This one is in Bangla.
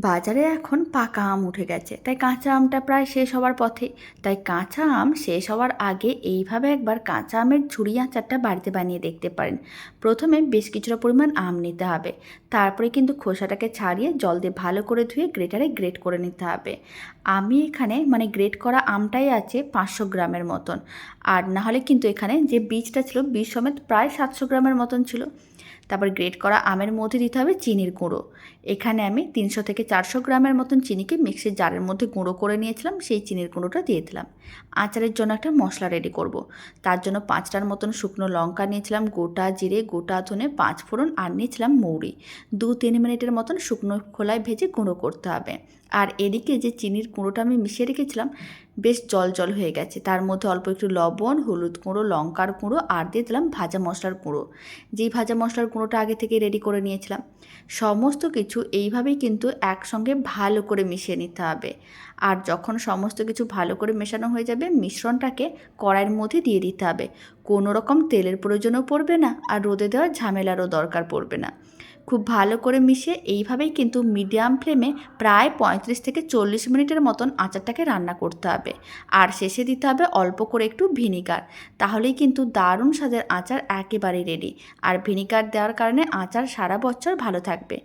বাজারে এখন পাকা আম উঠে গেছে, তাই কাঁচা আমটা প্রায় শেষ হওয়ার পথে। তাই কাঁচা আম শেষ হওয়ার আগে এইভাবে একবার কাঁচা আমের ঝুরি আচারটা বাড়িতে বানিয়ে দেখতে পারেন। প্রথমে বেশ কিছুটা পরিমাণ আম নিতে হবে, তারপরে কিন্তু খোসাটাকে ছাড়িয়ে জল দিয়ে ভালো করে ধুয়ে গ্রেটারে গ্রেট করে নিতে হবে। আমি এখানে গ্রেট করা আমটাই আছে 500 গ্রামের মতন, আর না হলে কিন্তু এখানে যে বীজটা ছিল বীজ সমেত প্রায় 700 গ্রামের মতন ছিল। তারপর গ্রেট করা আমের মধ্যে দিতে হবে চিনির গুঁড়ো। এখানে আমি 300 থেকে 400 গ্রামের মতন চিনিকে মিক্সির জারের মধ্যে গুঁড়ো করে নিয়েছিলাম, সেই চিনির গুঁড়োটা দিয়ে দিলাম। আচারের জন্য একটা মশলা রেডি করব। তার জন্য 5টার মতন শুকনো লঙ্কা নিয়েছিলাম, গোটা জিরে, গোটা ধনে, 5 ফোড়ন আর নিয়েছিলাম মৌরি। 2-3 মিনিটের মতন শুকনো খোলায় ভেজে গুঁড়ো করতে হবে। আর এদিকে যে চিনির গুঁড়োটা আমি মিশিয়ে রেখেছিলাম বেশ জল জল হয়ে গেছে, তার মধ্যে অল্প একটু লবণ, হলুদ গুঁড়ো, লঙ্কার গুঁড়ো আর দিয়ে দিলাম ভাজা মশলার গুঁড়ো। যেই ভাজা মশলার গুঁড়োটা আগে থেকে রেডি করে নিয়েছিলাম। সমস্ত কিছু এইভাবেই কিন্তু একসঙ্গে ভালো করে মিশিয়ে নিতে হবে। আর যখন সমস্ত কিছু ভালো করে মেশানো হয়ে যাবে, মিশ্রণটাকে কড়াইয়ের মধ্যে দিয়ে দিতে হবে। কোনো রকম তেলের প্রয়োজনও পড়বে না, আর রোদে দেওয়ার ঝামেলারও দরকার পড়বে না। খুব ভালো করে মিশিয়ে এইভাবেই কিন্তু মিডিয়াম ফ্লেমে প্রায় 35 থেকে 40 মিনিটের মতন আচারটাকে রান্না করতে হবে। আর শেষে দিতে হবে অল্প করে একটু ভিনিগার, তাহলেই কিন্তু দারুণ স্বাদের আচার একেবারেই রেডি। আর ভিনিগার দেওয়ার কারণে আচার সারা বছর ভালো থাকবে।